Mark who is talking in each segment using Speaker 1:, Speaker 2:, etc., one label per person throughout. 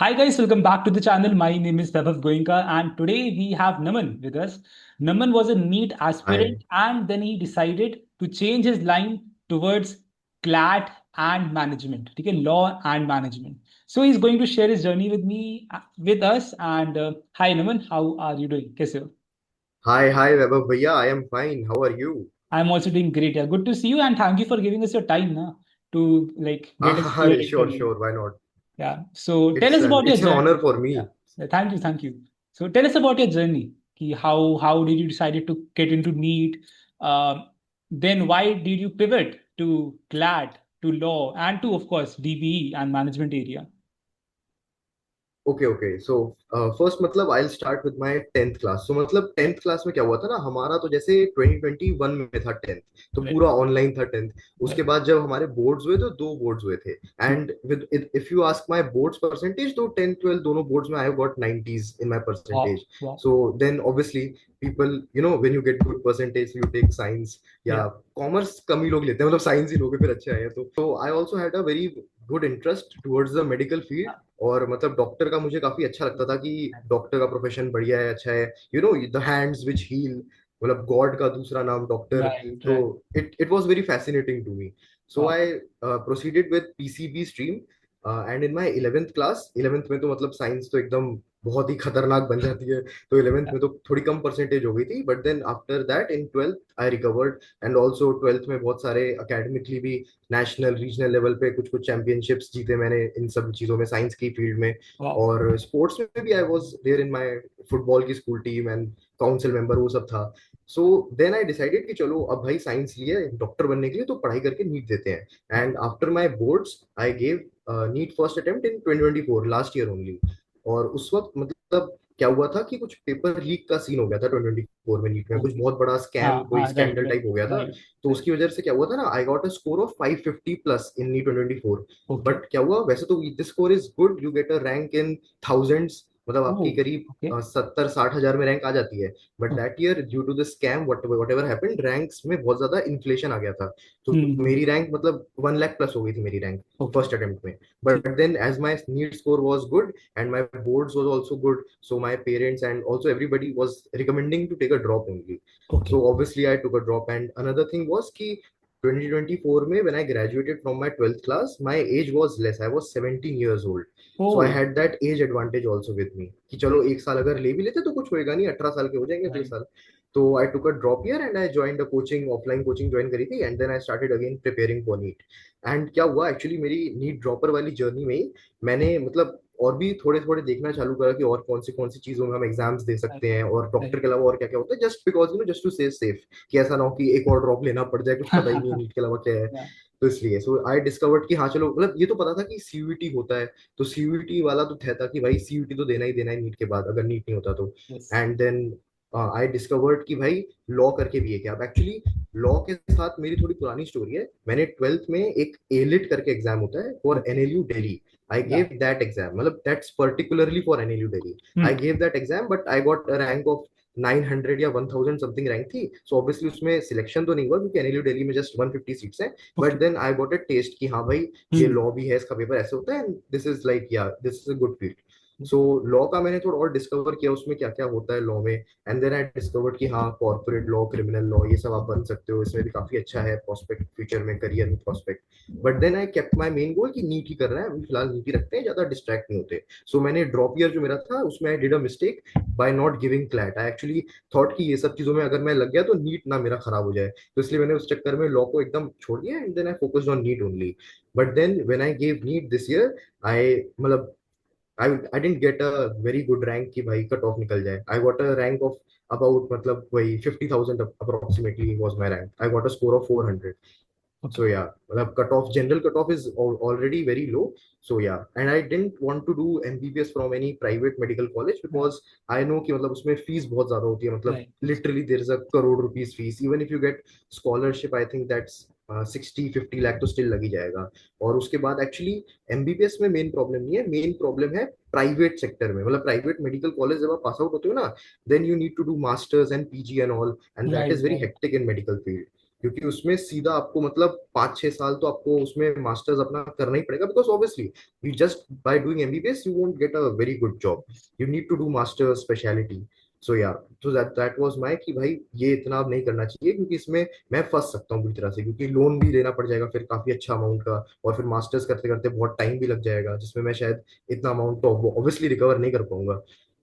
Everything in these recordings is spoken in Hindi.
Speaker 1: Hi guys, welcome back to the channel. My name is Vaibhav Goenka and today we have Naman with us. Naman was a NEET
Speaker 2: Hi.
Speaker 1: aspirant and then he decided to change his line towards CLAT and management, okay, law and management. So he's going to share his journey with me, with us. And hi Naman, how are you doing? कैसे हो?
Speaker 2: Hi, Vaibhav Bhaiya. I am fine. How are you?
Speaker 1: I'm also doing great. Yeah, good to see you and thank you for giving us your time na, to like get us through your
Speaker 2: Sure,
Speaker 1: interview.
Speaker 2: sure. Why not?
Speaker 1: Yeah. So tell
Speaker 2: It's
Speaker 1: us
Speaker 2: an
Speaker 1: about your
Speaker 2: it's an honor
Speaker 1: journey.
Speaker 2: for
Speaker 1: Yeah.
Speaker 2: me.
Speaker 1: Yeah, thank you. Thank you. So tell us about your journey. Ki how did you decided to get into NEET? Um, then why did you pivot to CLAT, to law, and to of course DBE and management area?
Speaker 2: Okay so first मतलब I start with my 10th class. So मतलब 10th क्लास में क्या हुआ था ना, हमारा तो जैसे 2021 में था 10th, तो
Speaker 1: Right.
Speaker 2: पूरा ऑनलाइन था 10th। उसके
Speaker 1: Right.
Speaker 2: बाद जब हमारे बोर्ड्स हुए तो दो बोर्ड्स हुए थे।
Speaker 1: Hmm.
Speaker 2: And with if you ask my boards percentage, तो 10th 12 दोनों बोर्ड्स में I got 90s in my
Speaker 1: Wow.
Speaker 2: Percentage.
Speaker 1: Wow.
Speaker 2: So then obviously people when you get good percentage you take science या
Speaker 1: Yeah.
Speaker 2: कॉमर्स। कम ही लोग लेते हैं, मतलब साइंस ही लोग हैं, फिर अच्छे आए हैं। तो I also had a very good interest towards the medical field. और मतलब डॉक्टर का मुझे काफी अच्छा लगता था कि डॉक्टर का प्रोफेशन बढ़िया है, अच्छा है। द हैंड्स विच हील, मतलब गॉड का दूसरा नाम डॉक्टर।
Speaker 1: Right.
Speaker 2: तो
Speaker 1: Right.
Speaker 2: It was very fascinating to me. So
Speaker 1: Wow.
Speaker 2: I proceeded with PCB stream. And in my 11th class, 11th में तो मतलब साइंस तो एकदम बहुत ही खतरनाक बन जाती है। तो 11th
Speaker 1: Yeah.
Speaker 2: में तो थोड़ी कम परसेंटेज हो गई थी, but then after that in 12th I recovered. And also 12th में बहुत सारे अकेडमिकली भी नेशनल रीजनल लेवल पे कुछ कुछ चैंपियनशिप्स जीते मैंने इन सब चीजों में, साइंस की फील्ड में।
Speaker 1: Wow.
Speaker 2: और स्पोर्ट्स में भी I was there in my football की school team and council member, वो सब था। सो देन आई डिसाइडेड कि चलो अब भाई साइंस लिए डॉक्टर बनने के लिए तो पढ़ाई करके नीट देते हैं। And after my boards I gave NEET first attempt in 2024, last year only. और उस वक्त मतलब क्या हुआ था कि कुछ पेपर लीक का सीन हो गया था 2024 में, नीट में कुछ
Speaker 1: Okay.
Speaker 2: बहुत बड़ा स्कैम,
Speaker 1: हाँ
Speaker 2: कोई
Speaker 1: हाँ right
Speaker 2: स्कैंडल
Speaker 1: right
Speaker 2: टाइप हो गया था।
Speaker 1: right
Speaker 2: तो
Speaker 1: right.
Speaker 2: उसकी वजह से क्या हुआ था ना, आई got a score of 550 plus in knee 2024।
Speaker 1: Okay.
Speaker 2: But क्या हुआ, वैसे तो this score is good, you get a rank in thousands, मतलब आपकी
Speaker 1: Oh.
Speaker 2: करीब
Speaker 1: Okay.
Speaker 2: 70-60 हजार में रैंक आ जाती है। But
Speaker 1: Okay.
Speaker 2: That year due to the scam whatever happened, ranks में बहुत ज्यादा इन्फ्लेशन आ गया था। तो
Speaker 1: Hmm.
Speaker 2: मेरी रैंक मतलब 1 लाख प्लस हो गई थी मेरी रैंक
Speaker 1: Okay.
Speaker 2: फर्स्ट अटेम्प्ट में।
Speaker 1: ठीक.
Speaker 2: But then as my NEET score was good and my boards was also good, so my parents and also everybody was recommending to take a drop only. So
Speaker 1: Okay.
Speaker 2: obviously I took a drop. And another thing was कि 2024 में when I graduated from my 12th class, my age was less, I was 17 years old. So I
Speaker 1: Oh.
Speaker 2: had that age advantage also with me कि चलो एक साल अगर ले भी लेते तो कुछ होएगा नहीं, 18 साल के हो जाएंगे अगले
Speaker 1: Right.
Speaker 2: साल। तो I took a drop year and I joined a coaching, offline coaching join करी थी, and then I started again preparing for NEET. And क्या हुआ एक्चुअली, मेरी नीट ड्रॉपर वाली जर्नी में ही मैंने मतलब और भी थोड़े थोड़े देखना चालू करा कि और कौन सी चीजों में हम एग्जाम्स दे
Speaker 1: Right.
Speaker 2: सकते हैं, और डॉक्टर
Speaker 1: Right.
Speaker 2: के अलावा और क्या क्या होता है, जस्ट बिकॉज जस्ट टू से सेफ, कि ऐसा ना हो कि एक और ड्रॉप लेना पड़ जाए, कुछ पता ही नहीं है नीट के अलावा क्या है।
Speaker 1: Yeah.
Speaker 2: तो इसलिए सो आई डिस्कवर्ड कि हाँ चलो, मतलब ये तो पता था कि सीयूईटी होता है। तो सीयूईटी वाला तो था कि भाई सीयूईटी तो देना ही नीट के बाद, अगर नीट नहीं होता तो।
Speaker 1: Yes.
Speaker 2: And then I discovered कि भाई लॉ करके भी है क्या। अब एक्चुअली लॉ के साथ मेरी थोड़ी पुरानी स्टोरी है। मैंने 12th में एक एलिट करके एग्जाम होता है for
Speaker 1: Okay.
Speaker 2: NLU Delhi. I
Speaker 1: Yeah.
Speaker 2: Gave that exam, मतलब that's particularly for NLU Delhi. I
Speaker 1: Hmm.
Speaker 2: Gave that exam but I got a rank of 900 या 1000 समथिंग रैंक थी। सो ऑब्वियसली उसमें सिलेक्शन तो नहीं हुआ क्योंकि एनएलयू दिल्ली में जस्ट 150 सीट्स हैं। But
Speaker 1: Okay.
Speaker 2: Then I got a test कि हाँ भाई ये
Speaker 1: Hmm.
Speaker 2: लॉ भी है, इसका पेपर ऐसे होता है, दिस इज लाइक या this is a good field. So
Speaker 1: Okay.
Speaker 2: Law का मैंने थोड़ा और डिस्कवर किया उसमें क्या क्या होता है लॉ में। एंड देन आई डिस्कवर्ड कि हाँ कॉर्पोरेट लॉ, क्रिमिनल लॉ, ये सब आप बन सकते हो, इसमें भी काफी अच्छा है प्रोस्पेक्ट फ्यूचर में, करियर में prospect. But then I kept my main goal कि नीट ही करना है, अभी फिलहाल नीट ही रखते हैं, ज्यादा डिस्ट्रैक्ट नहीं होते। सो मैंने ड्रॉप ईयर जो मेरा था उसमें I did a mistake by not giving CLAT. I actually thought कि ये सब चीजों में अगर मैं लग गया तो नीट ना मेरा खराब हो जाए, तो इसलिए मैंने उस चक्कर में लॉ को एकदम छोड़ दिया and then I focused on NEET only. But then when I gave NEET this year, I मतलब I didn't get a very good rank कि भाई कट ऑफ निकल जाए। I got a rank of about मतलब वही 50,000 approximately was my rank. I got a score of 400. So
Speaker 1: Okay.
Speaker 2: yeah, मतलब cut off, general cut off is already very low. So yeah, and I didn't want to do MBBS from any private medical college
Speaker 1: Right.
Speaker 2: because I know कि मतलब उसमें फीस बहुत ज्यादा होती है, मतलब
Speaker 1: Right.
Speaker 2: literally there is a crore rupees fees. Even if you get scholarship, I think that's 60-50 lakh तो स्टिल लग ही जाएगा। और उसके बाद एक्चुअली एमबीबीएस में मेन प्रॉब्लम नहीं है, मेन प्रॉब्लम है प्राइवेट सेक्टर में, मतलब प्राइवेट मेडिकल कॉलेज जब आप पास आउट होते हो ना, then you need to do masters and PG and all, and that
Speaker 1: Right.
Speaker 2: Is very
Speaker 1: Right.
Speaker 2: Hectic in medical field. क्योंकि उसमें सीधा आपको मतलब 5-6 साल तो आपको उसमें मास्टर्स अपना करना ही पड़ेगा, because obviously you just by doing MBBS you won't get a very good job, you need to do master speciality. So yeah, तो दैट वाज माय कि भाई ये इतना अब नहीं करना चाहिए, क्योंकि इसमें मैं फंस सकता हूँ बुरी तरह से, क्योंकि लोन भी लेना पड़ जाएगा फिर काफी अच्छा अमाउंट का, और फिर मास्टर्स करते करते बहुत टाइम भी लग जाएगा, जिसमें मैं शायद इतना अमाउंट तो ऑब्वियसली रिकवर नहीं कर पाऊंगा।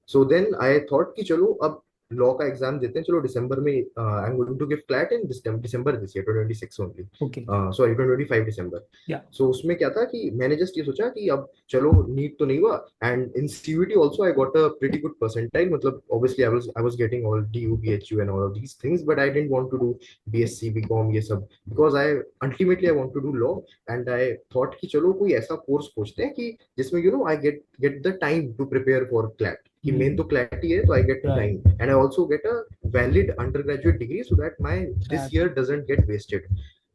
Speaker 2: सो देन आई थॉट कि चलो अब लॉ का एग्जाम देते हैं, चलो दिसंबर में I am going to give CLAT in December this year 2026 only,
Speaker 1: okay.
Speaker 2: Sorry 2025 December.
Speaker 1: Yeah.
Speaker 2: So उसमें क्या था कि मैंने जस्ट ये सोचा कि अब चलो नीट तो नहीं हुआ, and in CUET also I got a pretty good percentile, मतलब obviously I was getting all DU BHU and all of these things, but I didn't want to do BSc BCom ये सब, because I ultimately I want to do law. And I thought कि चलो कोई ऐसा कोर्स खोजते हैं कि जिसमें I get the time to prepare for CLAT, कि मेन तो क्लैट ही है, तो I get
Speaker 1: right.
Speaker 2: Time and I also get a valid undergraduate degree so that my this year
Speaker 1: exactly.
Speaker 2: doesn't get wasted.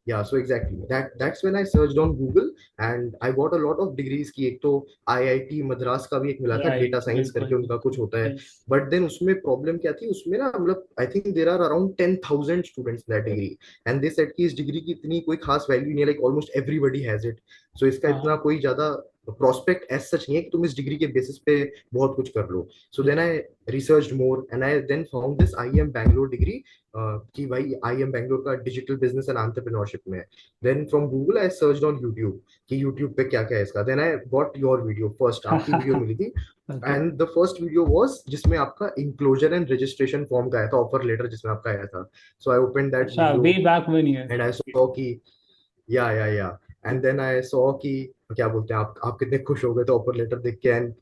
Speaker 2: Yeah, so exactly that's when I searched on Google and I got a lot of degrees की, एक तो IIT मद्रास का भी एक मिला था, डेटा
Speaker 1: राइट,
Speaker 2: साइंस
Speaker 1: बिल्कुल
Speaker 2: करके उनका कुछ
Speaker 1: बिल्कुल।
Speaker 2: होता है।
Speaker 1: यस।
Speaker 2: बट देन उसमें प्रॉब्लम क्या थी, उसमें ना मतलब I think there are around 10,000 students that degree, and they said कि इस डिग्री की इतनी कोई खास वैल्यू नहीं है, like almost everybody has it, so इसका इतना
Speaker 1: हाँ।
Speaker 2: कोई ज्यादा प्रोस्पेक्ट एज सच नहीं है कि तुम इस डिग्री के बेसिस पे बहुत कुछ कर लो। So then I researched more and I then found this IEM Bangalore degree, कि भाई IEM Bangalore का डिजिटल बिजनेस एंड एंटरप्रेन्योरशिप में है। Then from Google I searched on YouTube कि यूट्यूब पे क्या क्या है इसका, then I got your video first, आपकी वीडियो मिली थी,
Speaker 1: okay.
Speaker 2: And the first video was जिसमें आपका इंक्लोजर एंड रजिस्ट्रेशन फॉर्म का आया था, ऑफर लेटर जिसमें आपका आया था। सो आई ओपन दैट
Speaker 1: अच्छा,
Speaker 2: video
Speaker 1: way back one year.
Speaker 2: And I saw कि या एंड देन आई सॉ कि क्या बोलते हैं आप कितने खुश हो गए थे ऑफर लेटर देख के, and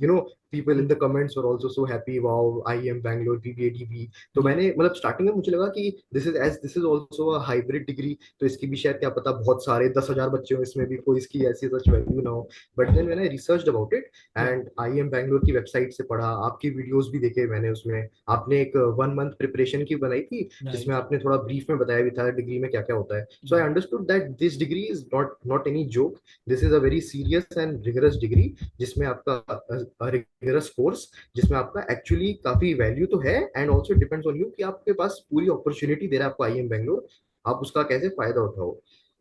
Speaker 2: people in the comments were also so happy, wow IIM Bangalore BBA DB. तो
Speaker 1: या।
Speaker 2: मैंने मतलब स्टार्टिंग में मुझे लगा कि this is also a hybrid degree, तो इसकी भी शायद क्या पता बहुत सारे 10,000 बच्चे हो इसमें भी, कोई इसकी ऐसी सच वैल्यू ना हो। बट देन मैंने रिसर्च अबाउट इट
Speaker 1: या।
Speaker 2: एंड IIM बैंगलोर की वेबसाइट से पढ़ा, आपकी वीडियोस भी देखे मैंने उसमें, आपने एक 1 मंथ प्रिपरेशन की बनाई थी, जिसमें
Speaker 1: राइट।
Speaker 2: आपने थोड़ा ब्रीफ में बताया भी था डिग्री में क्या क्या होता है। So I understood that this degree is not any joke. This is a very serious and rigorous degree, जिसमें आपका rigorous course, जिसमें आपका actually काफी value तो है, and also depends on you कि आपके पास पूरी opportunity दे रहा है आपको IIM बैंगलोर, आप उसका कैसे फायदा उठाओ।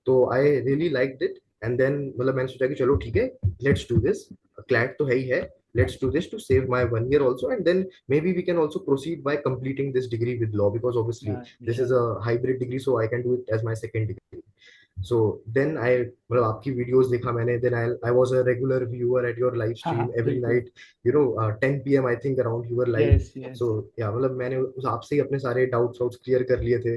Speaker 2: तो I really liked it, and then मतलब मैंने सोचा कि चलो ठीक है, let's do this, क्लैट तो है ही है, let's do this to save my 1 year also, and then maybe we can also proceed by completing this degree with law, because obviously this is a hybrid degree, so I can do it as my second degree. So then I मतलब आपकी वीडियोस देखा मैंने, then I was a regular viewer at your live
Speaker 1: हाँ
Speaker 2: stream
Speaker 1: हाँ,
Speaker 2: every
Speaker 1: बिल्कुल।
Speaker 2: night, 10 p.m. I think around you were live.
Speaker 1: Yes yes.
Speaker 2: So yeah, मतलब मैंने उस आपसे ही अपने सारे डाउट्स क्लियर कर लिए थे,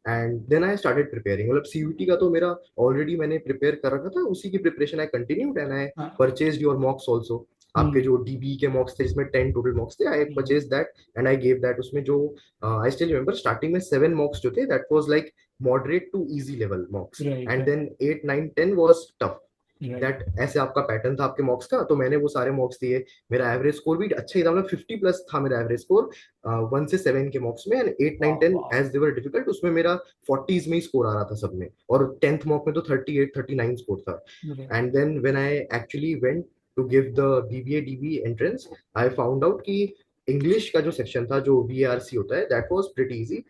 Speaker 2: and then I started preparing, मतलब सीयूटी का तो मेरा ऑलरेडी मैंने प्रिपेयर कर रखा था, उसी की preparation I continued, and I
Speaker 1: हाँ।
Speaker 2: Purchased your mocks also. आपके जो डीबी के मॉक्स थे जिसमें 10 टोटल मॉक्स थे, I purchase that and I gave that. उसमें जो आई स्टिल रिमेंबर स्टार्टिंग में 7 मॉक्स जो थे, that was like moderate to easy level mocks,
Speaker 1: right
Speaker 2: and
Speaker 1: right
Speaker 2: then 8 9 10 was tough.
Speaker 1: Right.
Speaker 2: That ऐसे आपका पैटर्न था आपके मॉक्स का, तो मैंने वो सारे मॉक्स दिए, मेरा एवरेज स्कोर भी अच्छा ही था, मतलब 50+ था मेरा एवरेज स्कोर 1 से 7 के मॉक्स में, एंड 8 9
Speaker 1: वाह
Speaker 2: 10
Speaker 1: वाह।
Speaker 2: एज दे वर डिफिकल्ट, उसमें मेरा 40s में ही स्कोर आ रहा था सब में, और 10th मॉक में तो 38 39 स्कोर था। And then when I actually went to give the BBA DB entrance, I found out कि इंग्लिश का जो सेक्शन था, जो वीआरसी होता है, that was pretty easy,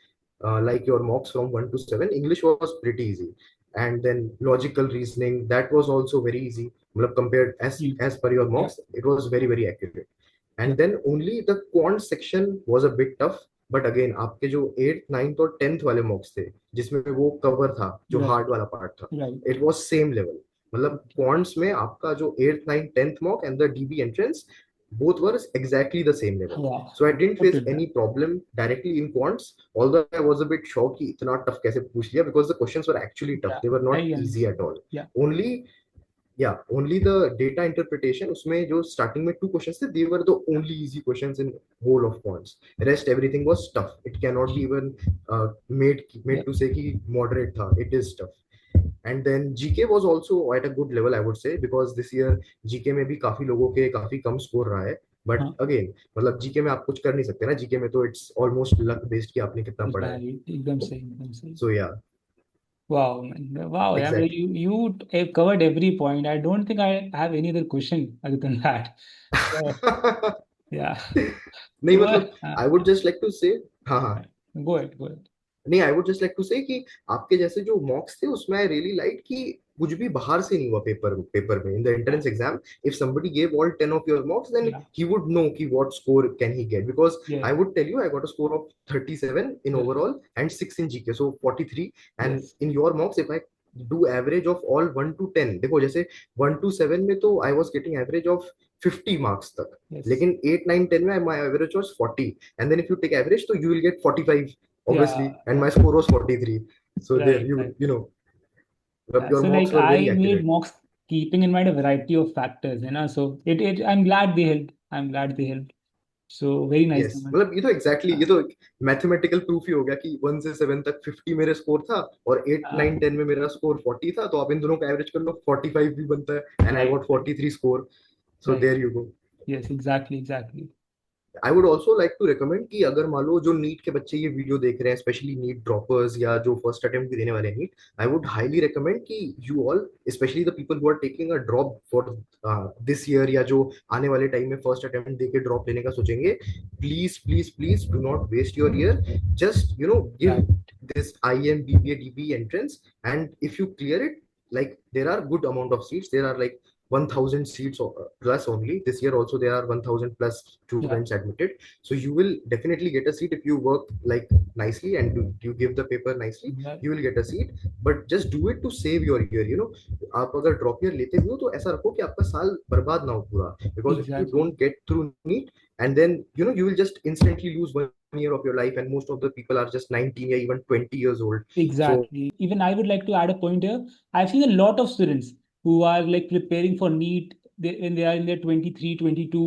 Speaker 2: like your mocks from 1 to 7, English was pretty easy, and then logical reasoning, that was also very easy, मतलब compared as per your
Speaker 1: या
Speaker 2: mocks it was very accurate,
Speaker 1: या।
Speaker 2: and then only the quant section was a bit tough, but again आपके जो 8th 9th और 10th वाले मॉक्स थे, जिसमें वो कवर था जो
Speaker 1: राइट
Speaker 2: हार्ड वाला पार्ट था,
Speaker 1: right.
Speaker 2: It was same level, मतलब क्वांट्स में आपका जो 8th 9th 10th mock and the dB entrance, both were exactly the same level.
Speaker 1: वाह।
Speaker 2: So I didn't face
Speaker 1: noted
Speaker 2: any
Speaker 1: that.
Speaker 2: problem directly in quants, although I was a bit shocked कि इतना tough कैसे पूछ लिया, because the questions were actually tough,
Speaker 1: या।
Speaker 2: they were not
Speaker 1: I
Speaker 2: easy at
Speaker 1: understand.
Speaker 2: all.
Speaker 1: या।
Speaker 2: Only only the data interpretation, उसमें जो starting में 2 questions थे, they were the only easy questions in whole of quants, rest everything was tough, it cannot be even made
Speaker 1: या।
Speaker 2: to say कि moderate था, it is tough. And then GK was also at a good level I would say, because this year GK में भी काफी लोगों के काफी कम स्कोर रहा है, बट
Speaker 1: हाँ।
Speaker 2: अगेन मतलब जीके में आप कुछ कर नहीं सकते ना, जीके में तो इट्स ऑलमोस्ट लक बेस्ड कि आपने कितना पढ़ा है।
Speaker 1: राइट, एकदम सही एकदम सही।
Speaker 2: सो या
Speaker 1: Wow, man. Wow, yeah, well,
Speaker 2: exactly.
Speaker 1: you covered every point. I don't think I have any other question other than that. So, yeah.
Speaker 2: नहीं
Speaker 1: So,
Speaker 2: मतलब I would just like to say, हाँ हाँ,
Speaker 1: go ahead, go ahead.
Speaker 2: नहीं, I would just like to say कि आपके जैसे जो मॉक्स थे उसमें आई रियली लाइक कि कुछ भी बाहर से नहीं हुआ पेपर पेपर में in the entrance exam. If somebody gave all 10 of your mocks, then
Speaker 1: Yeah.
Speaker 2: he would know ki what score can he get, because
Speaker 1: Yes.
Speaker 2: I would tell you I got a score of 37 in
Speaker 1: Yes.
Speaker 2: overall and 6 in GK, so 43. And
Speaker 1: Yes.
Speaker 2: in your mocks, if I do average of all 1 to 10, देखो जैसे 1 to 7 में तो I was getting average of 50 marks तक,
Speaker 1: Yes.
Speaker 2: लेकिन 8 9 10 में my average was 40, and then if you take average तो you will get 45
Speaker 1: Yeah.
Speaker 2: obviously, and
Speaker 1: Yeah.
Speaker 2: my score was 43. So there
Speaker 1: Right.
Speaker 2: you
Speaker 1: Right.
Speaker 2: you know
Speaker 1: Yeah.
Speaker 2: your
Speaker 1: So like
Speaker 2: mocks were very
Speaker 1: I made
Speaker 2: accurate.
Speaker 1: mocks keeping in mind a variety of factors, you know. So it I'm glad they helped. I'm glad they helped. So very nice,
Speaker 2: yes,
Speaker 1: Naman.
Speaker 2: मतलब ये तो एग्जैक्टली ये तो मैथमेटिकल प्रूफ ही हो गया कि 1 से 7 तक 50 मेरे स्कोर था, और 8
Speaker 1: Uh,
Speaker 2: 9 10 में मेरा स्कोर 40 था, तो आप इन दोनों का एवरेज कर लो, 45 भी बनता है, and I
Speaker 1: right.
Speaker 2: Got 43 score. So
Speaker 1: Right.
Speaker 2: There you go.
Speaker 1: Yes. Exactly. Exactly.
Speaker 2: I would also like to recommend कि अगर मान लो जो नीट के बच्चे ये वीडियो देख रहे हैं, स्पेशली नीट ड्रॉपर्स या जो फर्स्ट अटेम्प्ट भी देने वाले हैं NEET, I would highly recommend कि you all, specially the people who are taking a drop for this year, या जो आने वाले टाइम में फर्स्ट अटेम्प्ट देके ड्रॉप लेने का सोचेंगे, please please please do not waste your year. Just give
Speaker 1: Right.
Speaker 2: this IM BBA DB entrance, and if you clear it, like there are good amount of seats, there are like 1000 seats plus only this year. Also there are 1000 plus
Speaker 1: Yeah.
Speaker 2: students admitted, so you will definitely get a seat if you work like nicely and you give the paper nicely.
Speaker 1: Yeah.
Speaker 2: You will get a seat, but just do it to save your year. आप अगर ड्रॉप ईयर लेते भी हो तो ऐसा रखो कि आपका साल बर्बाद ना हो पूरा, because if you
Speaker 1: Exactly.
Speaker 2: don't get through NEET, and then you will just instantly lose 1 year of your life, and most of the people are just 19 or even 20 years old. So
Speaker 1: Exactly. Even I would like to add a point here. I've seen a lot of students who are like preparing for NEET when they are in their 23, 22,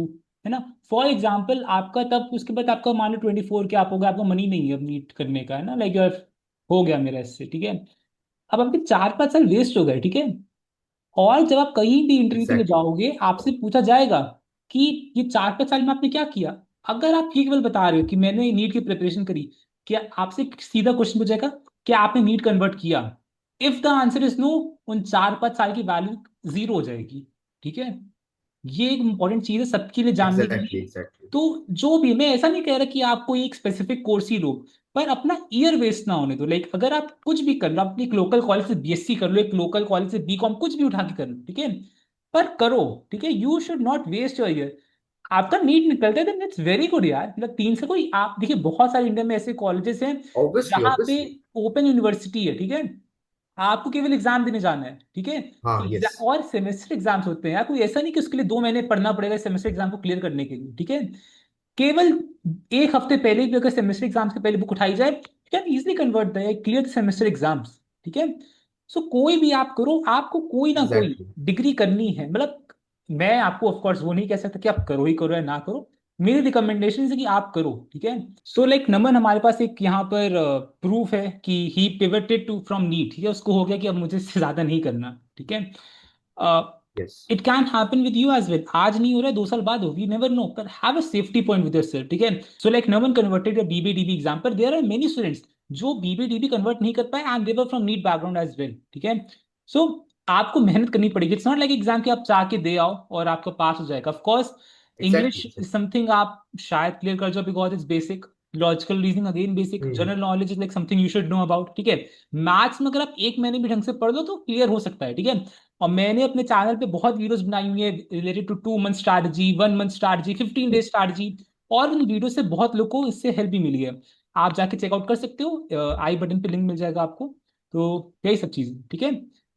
Speaker 1: है ना. फॉर एग्जाम्पल आपका तब उसके बाद आपका मान लो 24 के आप हो गए, आपका मनी नहीं है अब नीट करने का, है ना. लाइक योर हो गया मेरा इससे, ठीक है. अब आपके 4-5 साल वेस्ट हो गए, ठीक है. और जब आप कहीं भी इंटरव्यू के लिए
Speaker 2: exactly,
Speaker 1: जाओगे आपसे पूछा जाएगा कि ये 4-5 साल में आपने क्या किया. अगर आप ये केवल बता रहे हो कि मैंने नीट की प्रिपरेशन करी, क्या आपसे एक सीधा क्वेश्चन पूछेगा क्या आपने नीट कन्वर्ट किया. If the answer is no, उन 4-5 साल की वैल्यू जीरो हो जाएगी, ठीक है. ये एक इंपॉर्टेंट चीज है सबके लिए जानने के
Speaker 2: exactly,
Speaker 1: लिए.
Speaker 2: exactly.
Speaker 1: तो जो भी, मैं ऐसा नहीं कह रहा कि आपको एक स्पेसिफिक कोर्स ही लो, पर अपना ईयर वेस्ट ना होने दो. लाइक अगर आप कुछ भी कर लो, आप एक लोकल कॉलेज से बीएससी कर लो, एक लोकल कॉलेज से बीकॉम, कुछ भी उठा के कर लो, ठीक है. पर करो, ठीक है. You should not waste your year. आपका नीट निकलता है, इट्स वेरी गुड यार. मतलब 3 से कोई, आप देखिए बहुत सारे इंडिया में ऐसे कॉलेजेस हैं
Speaker 2: Obviously,
Speaker 1: जहाँ पे
Speaker 2: obviously.
Speaker 1: ओपन यूनिवर्सिटी है, ठीक है. आपको केवल एग्जाम देने जाना है, ठीक है.
Speaker 2: हाँ, yes.
Speaker 1: और सेमेस्टर एग्जाम्स होते हैं यार, कोई ऐसा नहीं कि उसके लिए 2 महीने पढ़ना पड़ेगा सेमेस्टर एग्जाम को क्लियर करने के लिए, ठीक है. केवल एक हफ्ते पहले भी अगर सेमेस्टर एग्जाम्स के पहले बुक उठाई जाए, can easily convert the clear semester exams, ठीक है. सो कोई भी आप करो, आपको कोई ना कोई
Speaker 2: Exactly.
Speaker 1: डिग्री करनी है. मतलब मैं आपको ऑफ कोर्स वो नहीं कह सकता कि आप करो ही करो या ना करो. मेरी रिकमेंडेशन है कि आप करो, ठीक है. सो लाइक नमन, हमारे पास एक यहाँ पर प्रूफ है कि ही पिवटेड टू फ्रॉम नीट, ठीक है. उसको हो गया कि अब मुझे इससे ज्यादा नहीं करना, ठीक है.
Speaker 2: Yes.
Speaker 1: It can happen with you as well. आज नहीं हो रहा है 2 साल बाद हो, वी नेवर नो. पर have a safety point with yourself, ठीक है. So like Naman converted a BBDB exam, पर देयर आर मेनी स्टूडेंट्स जो बीबीडीबी कन्वर्ट नहीं कर पाए and they were from NEET background as well, ठीक है. सो आपको मेहनत करनी पड़ेगी. इट्स नॉट लाइक एग्जाम कि आप चाह के दे आओ और आपका पास हो जाएगा. Of course
Speaker 2: Exactly,
Speaker 1: English is
Speaker 2: exactly.
Speaker 1: Something आप शायद क्लियर कर जाओ because it's basic. Logical reasoning again basic.
Speaker 2: Hmm.
Speaker 1: General knowledge is like something you should know about, ठीक है. मैथ्स में अगर आप 1 महीने भी ढंग से पढ़ लो तो क्लियर हो सकता है, ठीक है. और मैंने अपने चैनल पे बहुत वीडियोस बनाई हुई है related to 2 month strategy, 1 month strategy, 15 days strategy. और उन वीडियो से बहुत लोगों को इससे हेल्प भी मिली है. आप जाके चेकआउट कर सकते हो, आई बटन पे लिंक मिल जाएगा आपको. तो यही सब चीज़ें, ठीक है.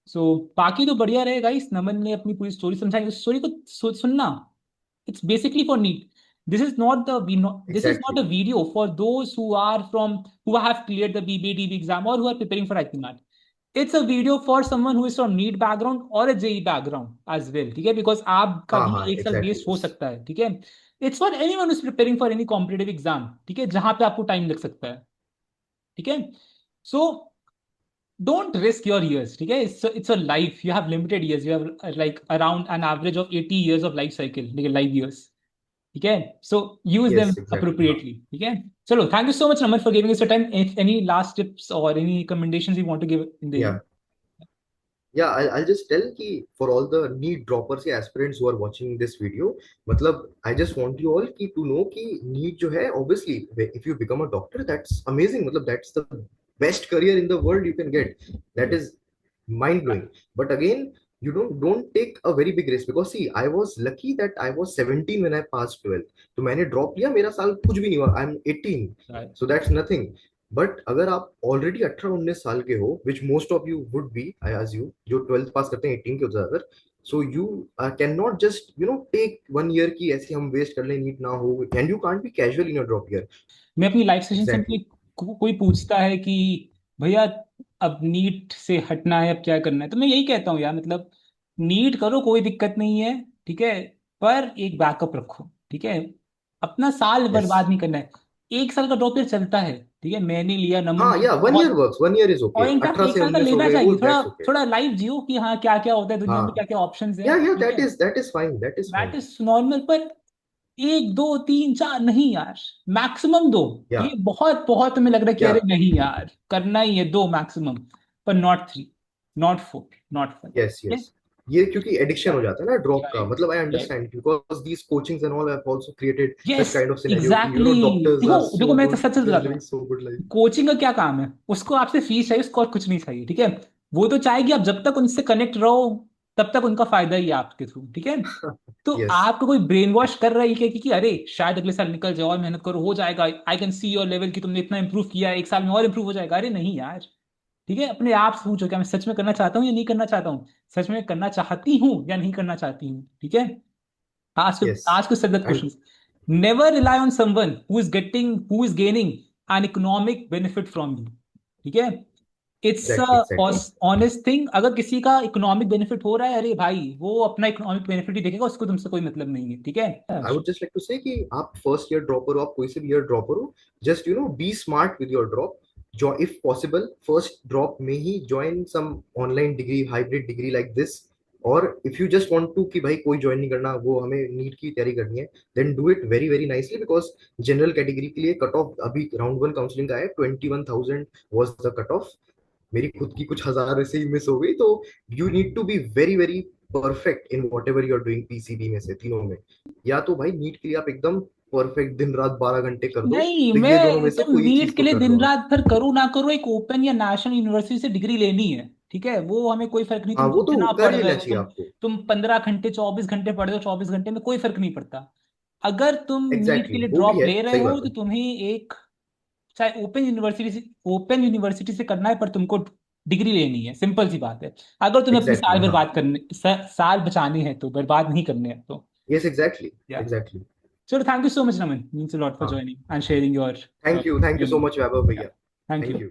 Speaker 1: सो बाकी तो बढ़िया रहेगा. इस नमन ने अपनी पूरी स्टोरी समझाई, उस स्टोरी को सुनना. It's basically for NEET. This is not the we know, this is not
Speaker 2: Exactly.
Speaker 1: a video for those who are from who have cleared the BBDB exam or who are preparing for IPMAT. It's a video for someone who is from NEET background or a JE background as well, ठीक है. Because आपका
Speaker 2: हाँ,
Speaker 1: भी
Speaker 2: हाँ,
Speaker 1: 1 साल
Speaker 2: exactly,
Speaker 1: वेस्ट हो
Speaker 2: yes.
Speaker 1: सकता है, ठीक है. It's for anyone who's preparing for any competitive exam, ठीक है, जहां पे आपको टाइम लग सकता है, ठीक है. So don't risk your years, ठीक है. It's a life. You have limited years. You have like around an average of 80 years of life cycle, ठीक है, life years, ठीक है. So use them
Speaker 2: Yes, exactly. हाँ.
Speaker 1: अप्रोप्रिएटली, ठीक है. चलो, thank you so much Naman for giving us your time. If any last tips और any recommendations you want to give in the
Speaker 2: Yeah.
Speaker 1: And.
Speaker 2: Yeah, I'll just tell कि for all the NEET droppers या aspirants who are watching this video, मतलब I just want you all कि to know कि NEET जो है, obviously if you become a doctor, that's amazing. मतलब that's the best career in the world you can get. That is mind blowing. But again, you don't take a very big risk, because see, I was lucky that I was 17 when I passed 12th. तो मैंने ड्रॉप लिया, मेरा साल कुछ भी नहीं हुआ, I am 18,
Speaker 1: Right.
Speaker 2: so that's nothing. But अगर आप ऑलरेडी 18-19 साल के हो, which most of you would be, I as you, जो 12th पास करते हैं 18 के ज्यादातर, so you can not just take 1 year की ऐसे हम वेस्ट कर लें, नीट ना हो, and you can't be casual in your drop year.
Speaker 1: मैं अपनी लाइफ सेशन से
Speaker 2: एग्जैक्टली.
Speaker 1: कोई पूछता है कि भैया अब नीट से हटना है, अब क्या करना है, तो मैं यही कहता हूँ यार, मतलब नीट करो, कोई दिक्कत नहीं है, ठीक है, पर एक बैकअप रखो, ठीक है, अपना साल
Speaker 2: यस.
Speaker 1: बर्बाद नहीं करना है। एक साल का ड्रॉप ईयर चलता है, ठीक है, मैंने लिया, नमन
Speaker 2: हाँ,
Speaker 1: ने
Speaker 2: या
Speaker 1: लिया,
Speaker 2: 1 ईयर
Speaker 1: बहुत।
Speaker 2: वर्क्स, 1 ईयर इज
Speaker 1: और
Speaker 2: ओके.
Speaker 1: इनफैक्ट
Speaker 2: 18
Speaker 1: एक
Speaker 2: से
Speaker 1: साल का
Speaker 2: 19 हो
Speaker 1: लेना
Speaker 2: गए वो,
Speaker 1: चाहिए, थोड़ा
Speaker 2: दैट्स ओके.
Speaker 1: थोड़ा लाइफ जियो कि हाँ क्या क्या होता है दुनिया में,
Speaker 2: हाँ,
Speaker 1: क्या क्या ऑप्शंस है,
Speaker 2: या
Speaker 1: ठीक है,
Speaker 2: that is fine, that is
Speaker 1: that
Speaker 2: fine.
Speaker 1: Is normal. पर एक दो तीन चार नहीं यार, मैक्सिमम दो।
Speaker 2: या
Speaker 1: ये बहुत बहुत तुम्हें लग रहा है कि
Speaker 2: या
Speaker 1: अरे नहीं यार करना ही है, दो मैक्सिमम, पर not three, not four, not five.
Speaker 2: Yes, yes. ये क्योंकि एडिक्शन हो जाता है ना ड्रॉप का,
Speaker 1: राइट,
Speaker 2: मतलब I
Speaker 1: right,
Speaker 2: understand, because these coachings and all have also created
Speaker 1: yes,
Speaker 2: such kind of scenario कि
Speaker 1: एग्जैक्टली।
Speaker 2: डॉक्टर्स
Speaker 1: देखो
Speaker 2: आर
Speaker 1: देखो,
Speaker 2: सो
Speaker 1: मैं तो
Speaker 2: good,
Speaker 1: such such
Speaker 2: they are
Speaker 1: बताता
Speaker 2: लिविंग
Speaker 1: हूँ,
Speaker 2: सो गुड लाइफ.
Speaker 1: कोचिंग का क्या काम है, उसको आपसे फीस चाहिए, उसको और कुछ नहीं चाहिए, ठीक है। वो तो चाहेगी आप जब तक उनसे कनेक्ट रहो, तब तक उनका फायदा ही है आपके थ्रू, ठीक है। तो
Speaker 2: यस.
Speaker 1: आपको कोई ब्रेन वॉश कर रहा है कि अरे शायद अगले साल निकल जाओ और मेहनत करो, हो जाएगा, I can see your level कि तुमने इतना इंप्रूव किया है, एक साल में और इंप्रूव हो जाएगा, अरे नहीं यार, ठीक है। अपने आप से पूछो क्या मैं सच में करना चाहता हूँ या नहीं करना चाहता हूँ, सच में करना चाहती हूँ या नहीं करना चाहती हूँ, ठीक है।
Speaker 2: Yes.
Speaker 1: ask yourself that
Speaker 2: and
Speaker 1: question. Never rely on someone who is gaining an economic benefit from you, ठीक है। It's
Speaker 2: exactly, exactly.
Speaker 1: Honest thing, अगर किसी का इकोनॉमिक बेनिफिट हो रहा है, अरे भाई वो अपना इकोनॉमिक बेनिफिट ही देखेगा, उसको तुमसे कोई मतलब नहीं है, ठीक है।
Speaker 2: I would just like to say कि आप फर्स्ट ईयर ड्रॉपर हो, आप कोई से भी ईयर ड्रॉपर हो, just be smart with your drop. जो इफ पॉसिबल फर्स्ट ड्रॉप में ही join some online degree, hybrid degree like this. और if you just want to कि भाई कोई ज्वाइन नहीं करना, वो हमें नीट की तैयारी करनी है, then do it very very nicely, because general category के लिए कट ऑफ अभी राउंड 1 काउंसलिंग का है, 21,000 वाज द कट ऑफ. मेरी खुद की कुछ हजार ऐसे ही मिस हो गई, तो you need to be very very perfect in whatever you are doing PCB में से तीनों में. या तो भाई नीट के लिए आप एकदम परफेक्ट दिन रात 12 घंटे कर दो,
Speaker 1: नहीं,
Speaker 2: तो ये दोनों में
Speaker 1: मैं
Speaker 2: से
Speaker 1: तुम
Speaker 2: कोई एक चीज
Speaker 1: नीट के
Speaker 2: को
Speaker 1: लिए
Speaker 2: कर लो
Speaker 1: दिन
Speaker 2: आप.
Speaker 1: रात फिर करो ना करो, एक ओपन या नेशनल यूनिवर्सिटी से डिग्री लेनी है, ठीक है, वो हमें कोई फर्क नहीं,
Speaker 2: हाँ,
Speaker 1: तुम
Speaker 2: वो तो
Speaker 1: कितना
Speaker 2: कर
Speaker 1: पढ़ रहे
Speaker 2: लेना
Speaker 1: हो,
Speaker 2: चाहिए आपको.
Speaker 1: तुम 15 घंटे 24 घंटे पढ़ रहे हो, 24 घंटे में कोई फर्क नहीं पड़ता। अगर तुम नीट के
Speaker 2: एग्जैक्टली
Speaker 1: लिए
Speaker 2: exactly, वो भी
Speaker 1: ड्रॉप
Speaker 2: है,
Speaker 1: ले रहे
Speaker 2: सही
Speaker 1: हो
Speaker 2: बात
Speaker 1: तो
Speaker 2: है.
Speaker 1: तुम्हें एक, चाहे ओपन यूनिवर्सिटी से करना है, पर तुमको डिग्री लेनी है, सिंपल सी बात है। अगर तुम्हें अपनी
Speaker 2: एग्जैक्टली
Speaker 1: साल
Speaker 2: exactly, हाँ.
Speaker 1: बर्बाद करने साल बचाने हैं तो, बर्बाद नहीं करने हैं तो,
Speaker 2: यस, एग्जैक्टली,
Speaker 1: या।
Speaker 2: एग्जैक्टली.
Speaker 1: चलो, thank you so much Naman, means a lot for
Speaker 2: हाँ,
Speaker 1: joining and sharing your
Speaker 2: thank you
Speaker 1: opinion.
Speaker 2: So much Vaibhav
Speaker 1: Yeah,
Speaker 2: भैया.
Speaker 1: thank
Speaker 2: thank
Speaker 1: you.
Speaker 2: यू.